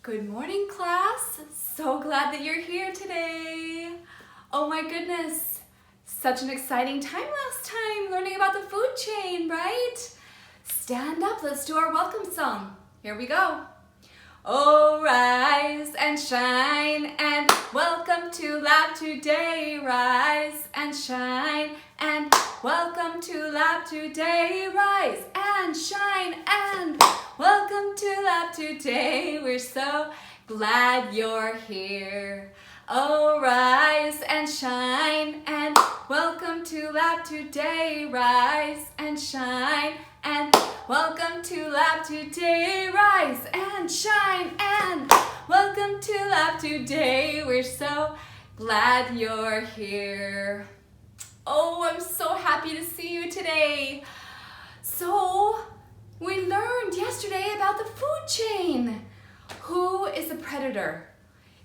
Good morning, class. So glad that you're here today. Oh my goodness, such an exciting time last time learning about the food chain, right? Stand up, let's do our welcome song. Here we go. Oh, rise and shine and welcome to lab today. Rise and shine and welcome to lab today. Rise and shine and welcome to lab today. We're so glad you're here. Oh, rise and shine and welcome to lab today. Rise and shine and welcome to lab today. Rise and shine and welcome to lab today. We're so glad you're here. Oh, I'm so happy to see you today. So, we learned yesterday about the food chain. Who is the predator?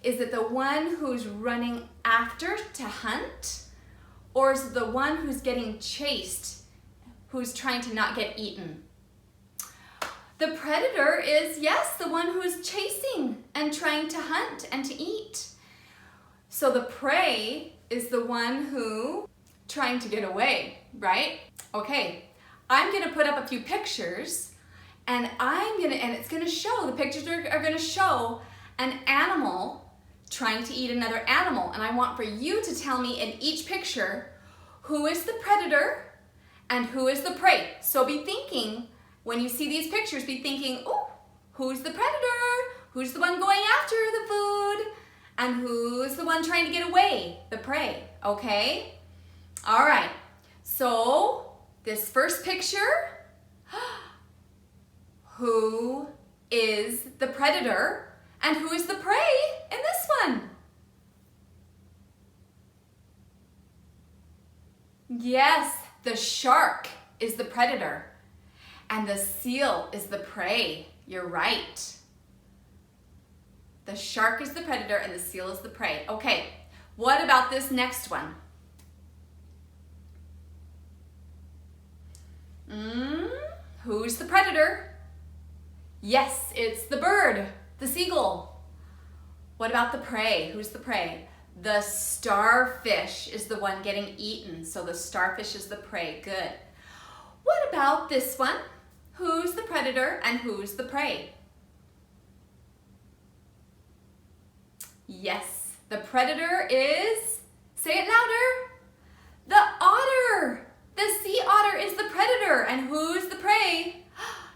Is it the one who's running after to hunt? Or is it the one who's getting chased, who's trying to not get eaten? The predator is, yes, the one who's chasing and trying to hunt and to eat. So the prey is the one who trying to get away, right? Okay, I'm gonna put up a few pictures and it's gonna show, the pictures are gonna show an animal trying to eat another animal. And I want for you to tell me in each picture who is the predator and who is the prey. So be thinking, when you see these pictures, be thinking, oh, who's the predator? Who's the one going after the food? And who's the one trying to get away? The prey, okay? All right, so this first picture, who is the predator and who is the prey in this one? Yes, the shark is the predator and the seal is the prey. You're right. The shark is the predator and the seal is the prey. Okay, what about this next one? Who's the predator? Yes, it's the bird, the seagull. What about the prey? Who's the prey? The starfish is the one getting eaten, so the starfish is the prey. Good. What about this one? Who's the predator and who's the prey? Yes, the predator is, say it louder, the otter. The sea otter is the predator, and who's the prey?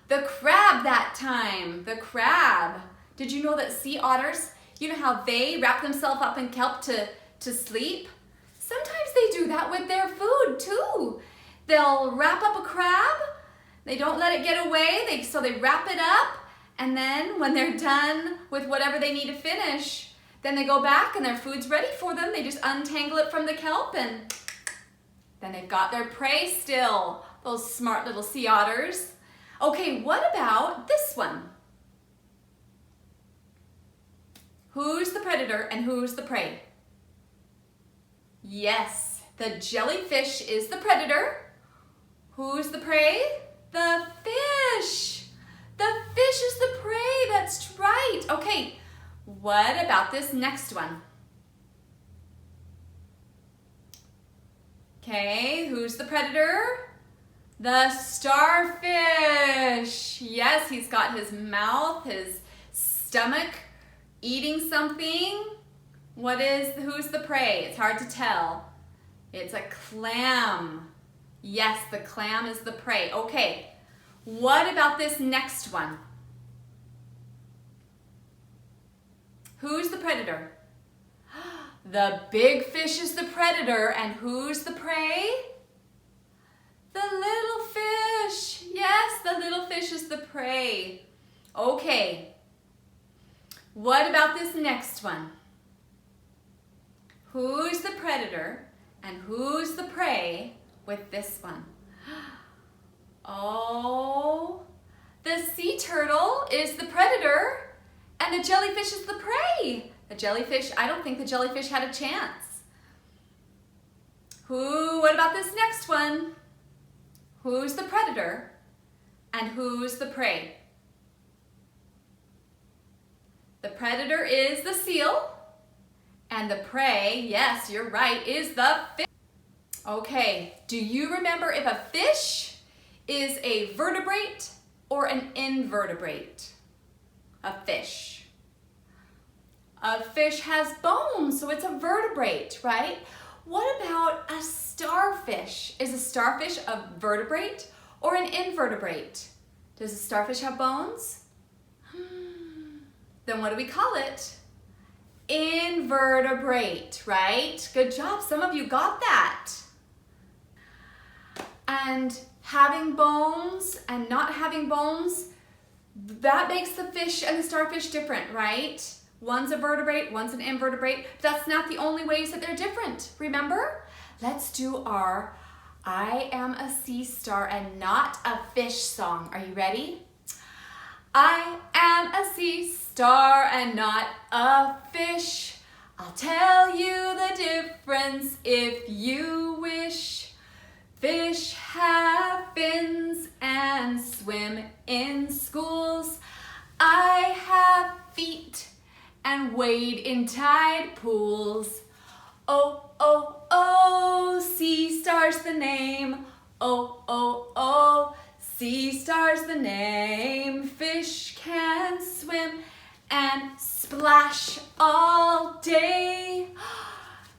The crab that time, the crab. Did you know that sea otters, you know how they wrap themselves up in kelp to sleep? Sometimes they do that with their food too. They'll wrap up a crab, they don't let it get away, so they wrap it up, and then when they're done with whatever they need to finish, then they go back and their food's ready for them. They just untangle it from the kelp and then they've got their prey still, those smart little sea otters. Okay, what about this one? Who's the predator and who's the prey? Yes, the jellyfish is the predator. Who's the prey? The fish. The fish is the prey, that's right. Okay, what about this next one? Okay, who's the predator? The starfish. Yes, he's got his mouth, his stomach, eating something. Who's the prey? It's hard to tell. It's a clam. Yes, the clam is the prey. Okay, what about this next one? Who's the predator? The big fish is the predator, and who's the prey? The little fish. Yes, the little fish is the prey. Okay, what about this next one? Who's the predator and who's the prey with this one? Oh, the sea turtle is the predator and the jellyfish is the prey. The jellyfish, I don't think the jellyfish had a chance. What about this next one? Who's the predator and who's the prey? The predator is the seal, and the prey, yes, you're right, is the fish. Okay, do you remember if a fish is a vertebrate or an invertebrate? A fish. A fish has bones, so it's a vertebrate, right? What about a starfish? Is a starfish a vertebrate or an invertebrate? Does a starfish have bones? Then what do we call it? Invertebrate, right? Good job, some of you got that. And having bones and not having bones, that makes the fish and the starfish different, right? One's a vertebrate, one's an invertebrate. That's not the only ways that they're different, remember? Let's do our I am a sea star and not a fish song. Are you ready? I am a sea star and not a fish. I'll tell you the difference if you wish. Fish have fins and swim in schools. I have feet and wade in tide pools. Oh, oh, oh, sea star's the name. Oh, oh, oh, sea star's the name. Fish can swim and splash all day.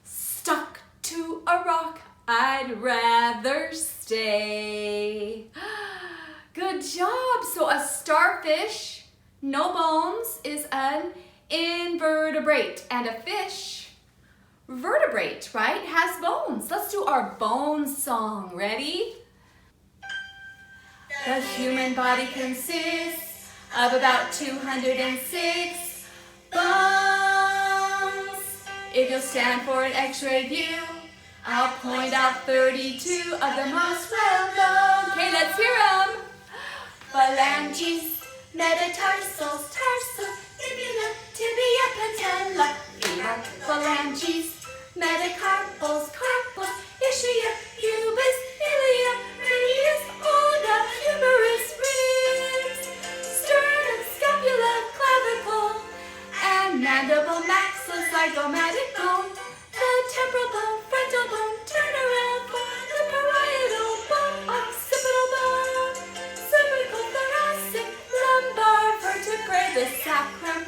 Stuck to a rock, I'd rather stay. Good job. So a starfish, no bones, is an invertebrate, and a fish, vertebrate, right, has bones. Let's do our bone song. Ready? The human body consists of about 206 bones. If you'll stand for an x-ray view, I'll point out 32 of the most well-known. Okay, let's hear them. Phalanges, metatarsals, tarsals, fibula, tibia, patella, femur, phalanges, metacarpals, carpals, ischia, pubis, ilia, radius, ulna, humerus, ribs, sternum, scapula, clavicle, and mandible, maxilla, zygomatic bone, the temporal bone, frontal bone, turnaround bone, the parietal bone, occipital bone, cervical, thoracic, lumbar vertebrae, the sacrum,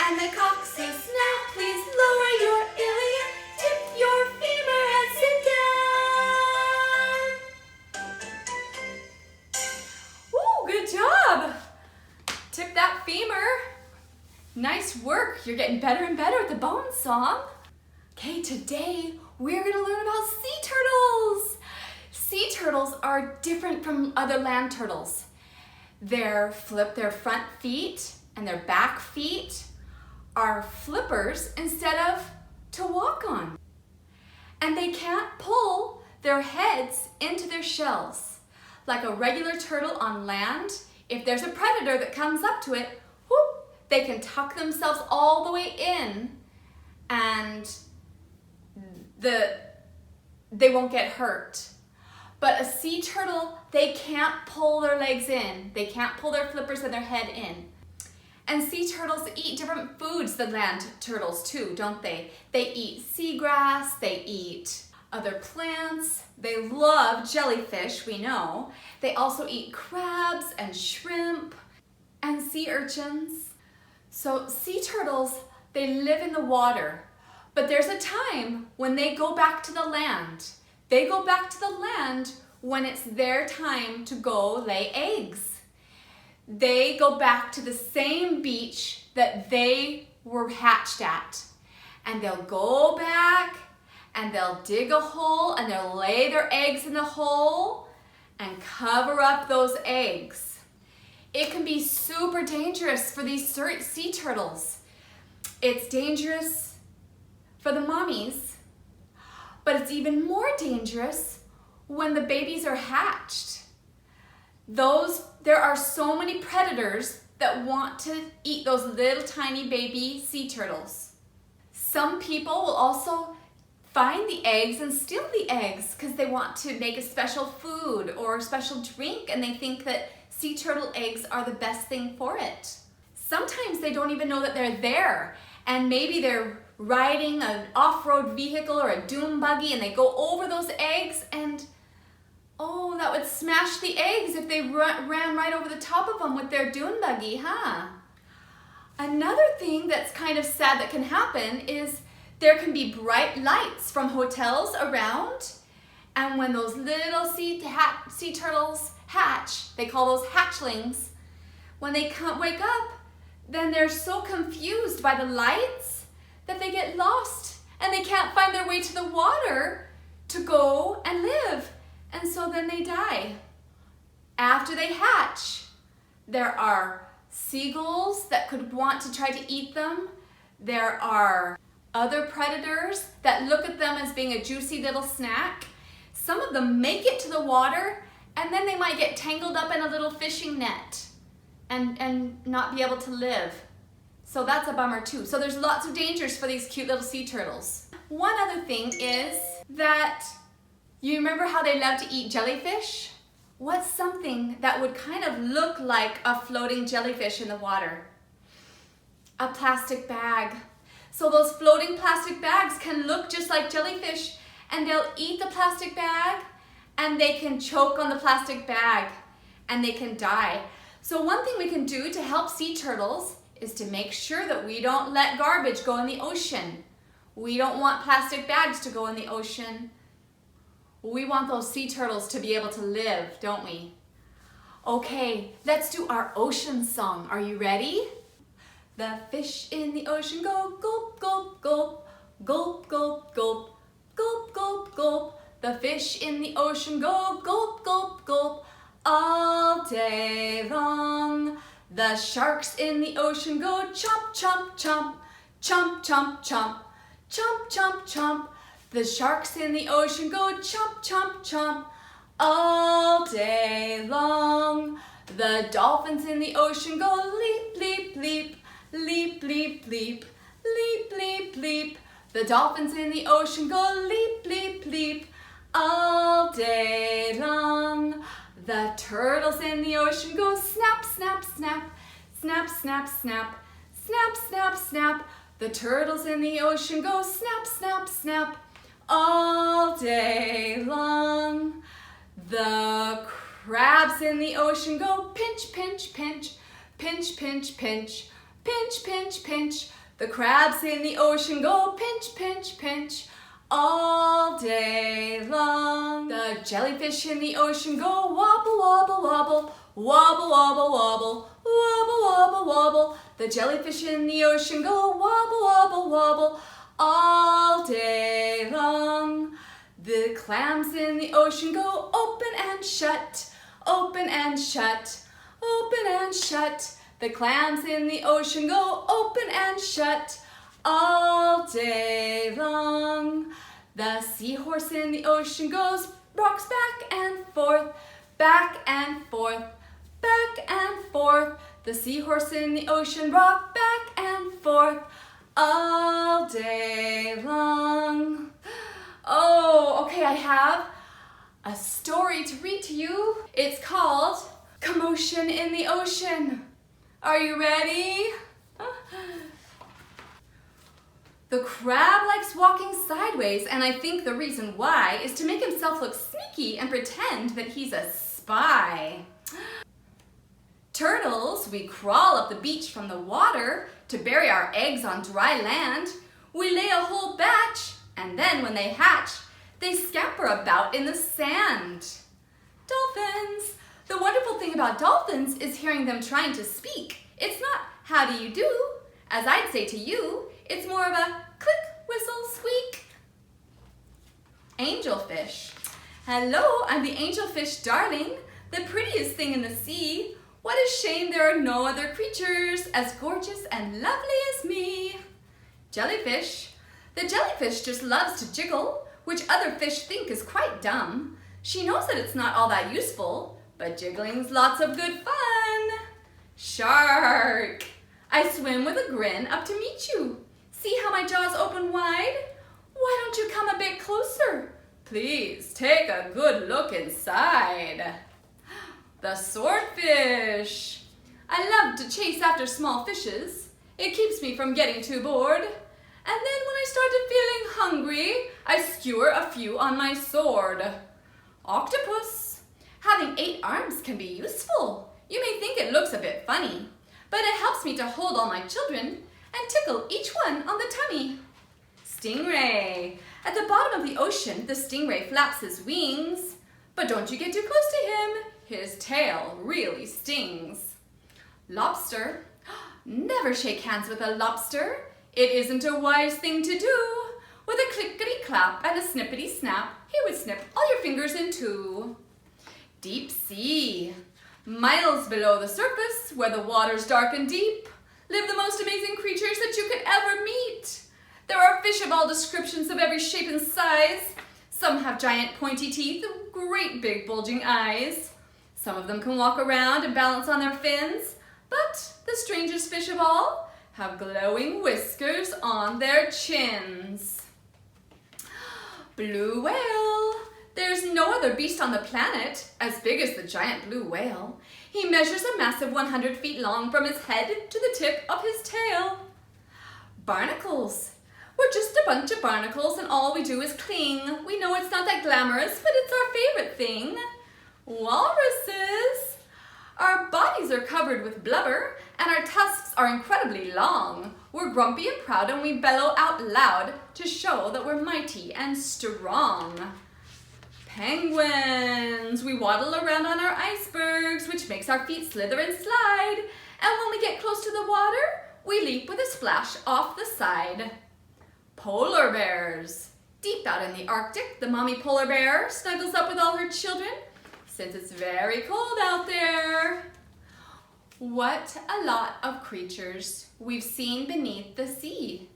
and the coccyx. Now please lower your ilia, tip your femur and sit down. Ooh, good job. Tip that femur. Nice work. You're getting better and better at the bone song. Okay, today we're gonna learn about sea turtles. Sea turtles are different from other land turtles. Their front feet and their back feet are flippers instead of to walk on. And they can't pull their heads into their shells. Like a regular turtle on land, if there's a predator that comes up to it, whoop, they can tuck themselves all the way in and they won't get hurt. But a sea turtle, they can't pull their legs in. They can't pull their flippers and their head in. And sea turtles eat different foods than land turtles too, don't they? They eat seagrass, they eat other plants, they love jellyfish, we know. They also eat crabs and shrimp and sea urchins. So sea turtles, they live in the water, but there's a time when they go back to the land. They go back to the land when it's their time to go lay eggs. They go back to the same beach that they were hatched at. And they'll go back and they'll dig a hole and they'll lay their eggs in the hole and cover up those eggs. It can be super dangerous for these sea turtles. It's dangerous for the mommies, but it's even more dangerous when the babies are hatched. There are so many predators that want to eat those little tiny baby sea turtles. Some people will also find the eggs and steal the eggs because they want to make a special food or a special drink and they think that sea turtle eggs are the best thing for it. Sometimes they don't even know that they're there, and maybe they're riding an off-road vehicle or a dune buggy and they go over those eggs, and oh, that would smash the eggs if they ran right over the top of them with their dune buggy, huh? Another thing that's kind of sad that can happen is there can be bright lights from hotels around, and when those little sea turtles hatch, they call those hatchlings, when they wake up, then they're so confused by the lights that they get lost and they can't find their way to the water to go and live. And so then they die. After they hatch, there are seagulls that could want to try to eat them. There are other predators that look at them as being a juicy little snack. Some of them make it to the water, and then they might get tangled up in a little fishing net and not be able to live. So that's a bummer too. So there's lots of dangers for these cute little sea turtles. One other thing is that you remember how they love to eat jellyfish? What's something that would kind of look like a floating jellyfish in the water? A plastic bag. So those floating plastic bags can look just like jellyfish, and they'll eat the plastic bag and they can choke on the plastic bag and they can die. So one thing we can do to help sea turtles is to make sure that we don't let garbage go in the ocean. We don't want plastic bags to go in the ocean. We want those sea turtles to be able to live, don't we? Okay, let's do our ocean song. Are you ready? The fish in the ocean go gulp, gulp, gulp, gulp, gulp, gulp, gulp, gulp, gulp. The fish in the ocean go gulp, gulp, gulp all day long. The sharks in the ocean go chomp, chomp, chomp, chomp, chomp, chomp, chomp, chomp, chomp. The sharks in the ocean go chomp, chomp, chomp all day long. The dolphins in the ocean go leap, leap, leap, leap, leap, leap, leap, leap, leap. The dolphins in the ocean go leap, leap, leap all day long. The turtles in the ocean go snap, snap, snap, snap, snap, snap, snap, snap, snap. The turtles in the ocean go snap, snap, snap all day long. The crabs in the ocean go pinch, pinch, pinch, pinch, pinch, pinch, pinch, pinch, pinch. The crabs in the ocean go pinch, pinch, pinch all day long. The jellyfish in the ocean go wobble, wobble, wobble, wobble, wobble, wobble, wobble, wobble, wobble. The jellyfish in the ocean go wobble, wobble, wobble all day long. The clams in the ocean go open and shut, open and shut, open and shut. The clams in the ocean go open and shut all day long. The seahorse in the ocean rocks back and forth, back and forth, back and forth. The seahorse in the ocean rocks back and forth all day long. Oh, okay, I have a story to read to you. It's called Commotion in the Ocean. Are you ready? The crab likes walking sideways, and I think the reason why is to make himself look sneaky and pretend that he's a spy. Turtles, we crawl up the beach from the water to bury our eggs on dry land. We lay a whole batch, and then when they hatch, they scamper about in the sand. Dolphins. The wonderful thing about dolphins is hearing them trying to speak. It's not, how do you do? As I'd say to you, it's more of a click, whistle, squeak. Angelfish. Hello, I'm the angelfish darling, the prettiest thing in the sea. What a shame there are no other creatures as gorgeous and lovely as me. Jellyfish. The jellyfish just loves to jiggle, which other fish think is quite dumb. She knows that it's not all that useful, but jiggling's lots of good fun. Shark. I swim with a grin up to meet you. See how my jaws open wide? Why don't you come a bit closer? Please take a good look inside. The swordfish. I love to chase after small fishes. It keeps me from getting too bored. And then when I started feeling hungry, I skewer a few on my sword. Octopus. Having 8 arms can be useful. You may think it looks a bit funny, but it helps me to hold all my children and tickle each one on the tummy. Stingray. At the bottom of the ocean, the stingray flaps his wings. But don't you get too close to him. His tail really stings. Lobster. Never shake hands with a lobster. It isn't a wise thing to do. With a clickety-clap and a snippety-snap, he would snip all your fingers in two. Deep sea. Miles below the surface, where the water's dark and deep, live the most amazing creatures that you could ever meet. There are fish of all descriptions of every shape and size. Some have giant pointy teeth and great big bulging eyes. Some of them can walk around and balance on their fins, but the strangest fish of all have glowing whiskers on their chins. Blue whale. There's no other beast on the planet as big as the giant blue whale. He measures a massive 100 feet long from his head to the tip of his tail. Barnacles. We're just a bunch of barnacles and all we do is cling. We know it's not that glamorous, but it's our favorite thing. Walruses. Our bodies are covered with blubber and our tusks are incredibly long. We're grumpy and proud and we bellow out loud to show that we're mighty and strong. Penguins. We waddle around on our icebergs, which makes our feet slither and slide. And when we get close to the water, we leap with a splash off the side. Polar bears. Deep out in the Arctic, the mommy polar bear snuggles up with all her children since it's very cold out there. What a lot of creatures we've seen beneath the sea.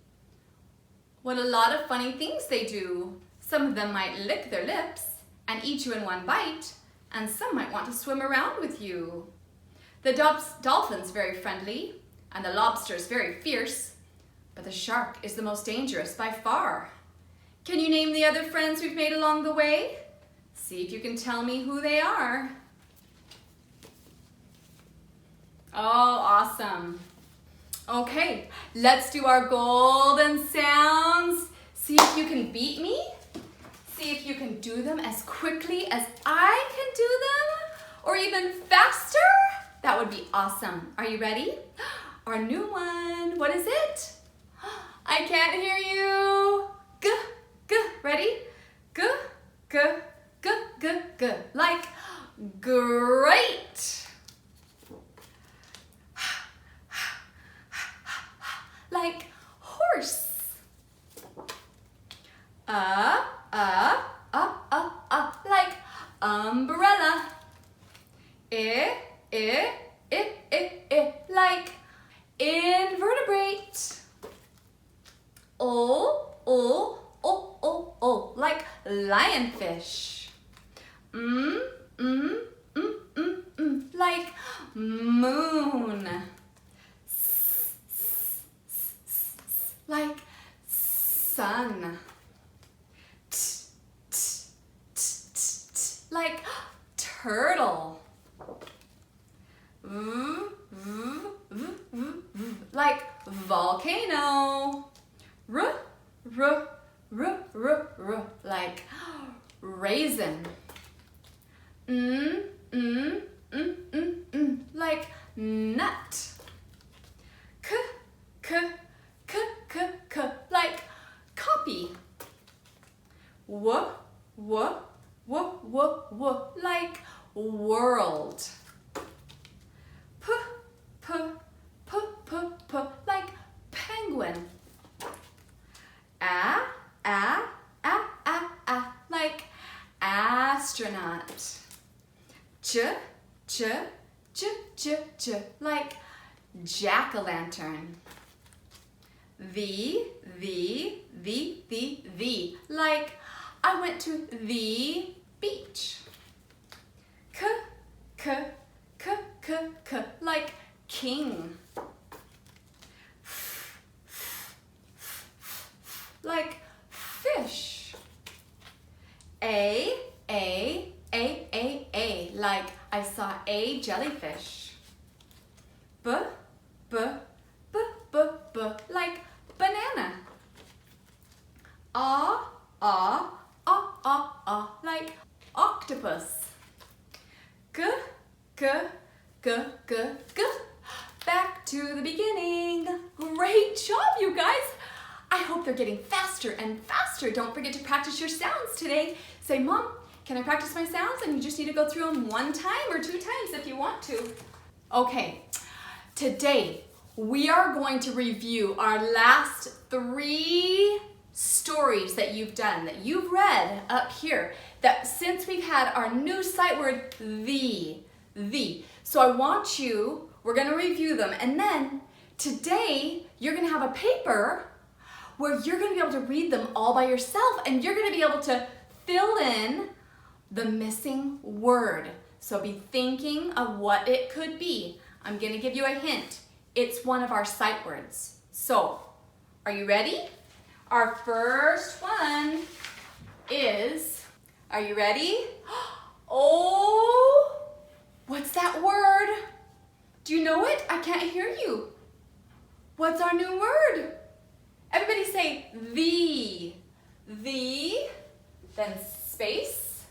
What a lot of funny things they do. Some of them might lick their lips and eat you in one bite, and some might want to swim around with you. The dolphin's very friendly, and the lobster's very fierce, but the shark is the most dangerous by far. Can you name the other friends we've made along the way? See if you can tell me who they are. Oh, awesome. Okay, let's do our golden sounds. See if you can beat me. See if you can do them as quickly as I can do them, or even faster. That would be awesome. Are you ready? Our new one. What is it? I can't hear you. G, g. Ready? G, g, g, g, g. Like great. Like horse. Like umbrella. Like invertebrate. Like lionfish. Like moon. Like sun. Like turtle. Like volcano. Like raisin. Like nut. Like copy. Like world. Like penguin. Like astronaut. Like jack-o'-lantern. The. Like I went to the beach. Like king. Like fish. A. Like I saw a jellyfish. B, b, b, b, b, like banana. Ah, ah, ah, ah, ah, like octopus. G, g, g, g, g. Back to the beginning. Great job, you guys. I hope they're getting faster and faster. Don't forget to practice your sounds today. Say, Mom, can I practice my sounds? And you just need to go through them 1 time or 2 times if you want to. Okay, today we are going to review our last 3 stories that you've done, that you've read up here, that since we've had our new sight word, the. So I want you, we're gonna review them, and then today you're gonna have a paper where you're gonna be able to read them all by yourself, and you're gonna be able to fill in the missing word. So be thinking of what it could be. I'm gonna give you a hint. It's one of our sight words. So, are you ready? Our first one is, are you ready? Oh, what's that word? Do you know it? I can't hear you. What's our new word? Everybody say the, then space.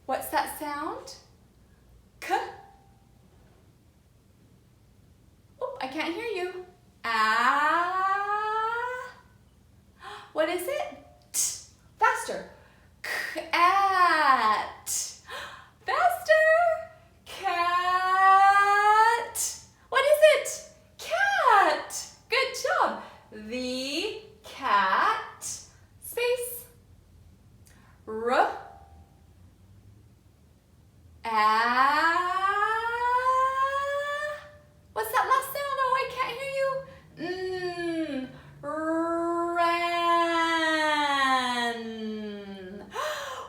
What's that sound? K. Oh, I can't hear you. Ah. What is it? T. Faster. Cat. Faster. Cat. What is it? Cat. Good job. The cat. Space. R. What's that last sound? Oh, I can't hear you. Ran.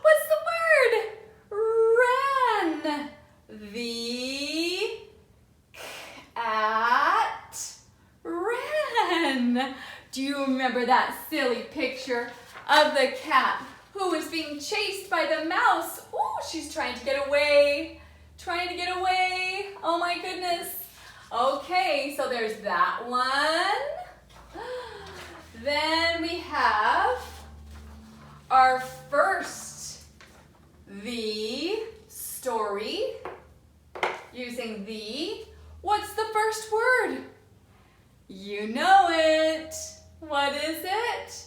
What's the word? Ran. The cat ran. Do you remember that silly picture of the cat who was being chased by the mouse? Oh, she's trying to get away. Trying to get away. Oh my goodness. Okay, so there's that one. Then we have our first the story using the. What's the first word? You know it. What is it?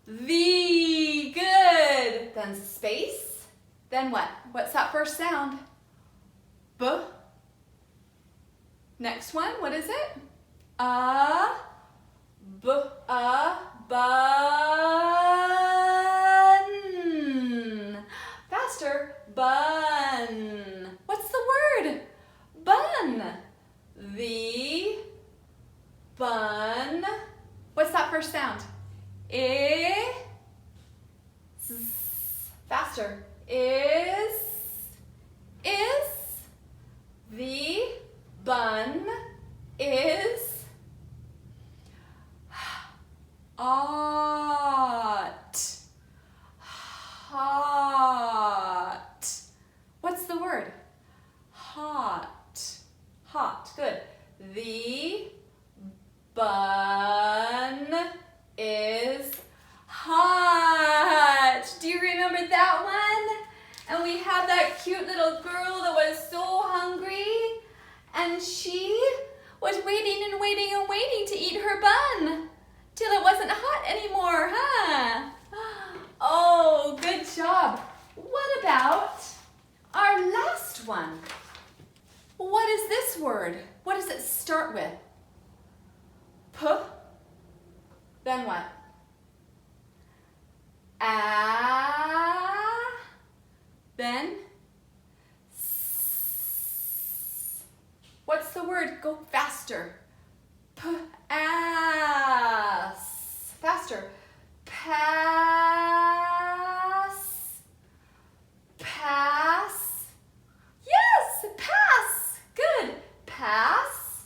The. Good. Then space. Then what? What's that first sound? B. Next one, what is it? Bun. Faster. Bun. What's the word? Bun. The bun. What's that first sound? Faster. Is the bun is hot. Hot. What's the word? Hot. Hot. Good. The bun is hot. Do you remember that one? And we had that cute little girl that was so hungry, and she was waiting and waiting and waiting to eat her bun till it wasn't hot anymore, huh? Oh, good job. What about our last one? What is this word? What does it start with? P. Then what? Then what's the word? Go faster. Pass. Faster. Pass. Pass. Yes, pass. Good. Pass.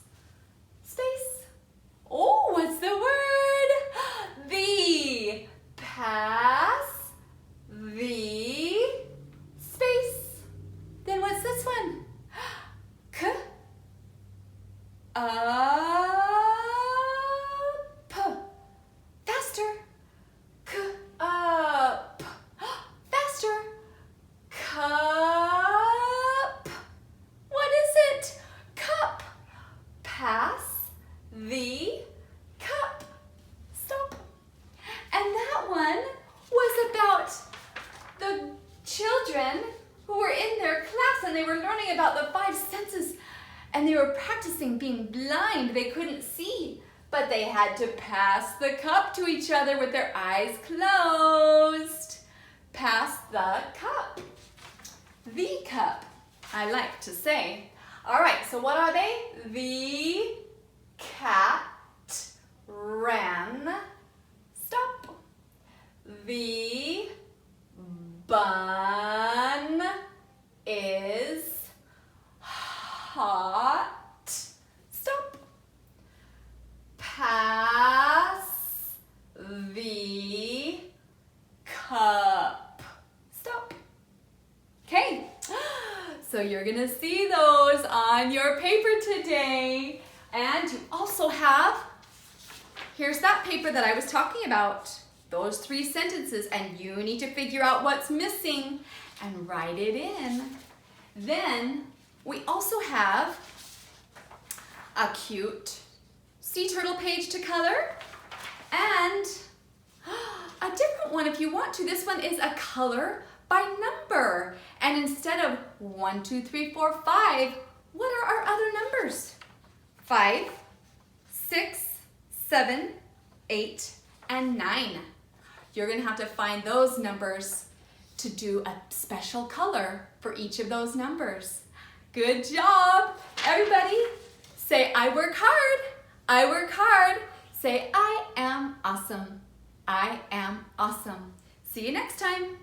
Space. Oh, what's the word? The. Pass. The. Space. Then what's this one? K. one was about the children who were in their class and they were learning about the five senses and they were practicing being blind. They couldn't see, but they had to pass the cup to each other with their eyes closed. Pass the cup. The cup, I like to say. All right, so what are they? The cat ran. Stop. The bun is hot. Stop. Pass the cup. Stop. Okay, so you're gonna see those on your paper today. And you also have, here's that paper that I was talking about, those 3 sentences, and you need to figure out what's missing and write it in. Then we also have a cute sea turtle page to color and a different one if you want to. This one is a color by number. And instead of 1, 2, 3, 4, 5, what are our other numbers? 5, 6, 7, 8, and 9. You're gonna have to find those numbers to do a special color for each of those numbers. Good job. Everybody, say, I work hard. I work hard. Say, I am awesome. I am awesome. See you next time.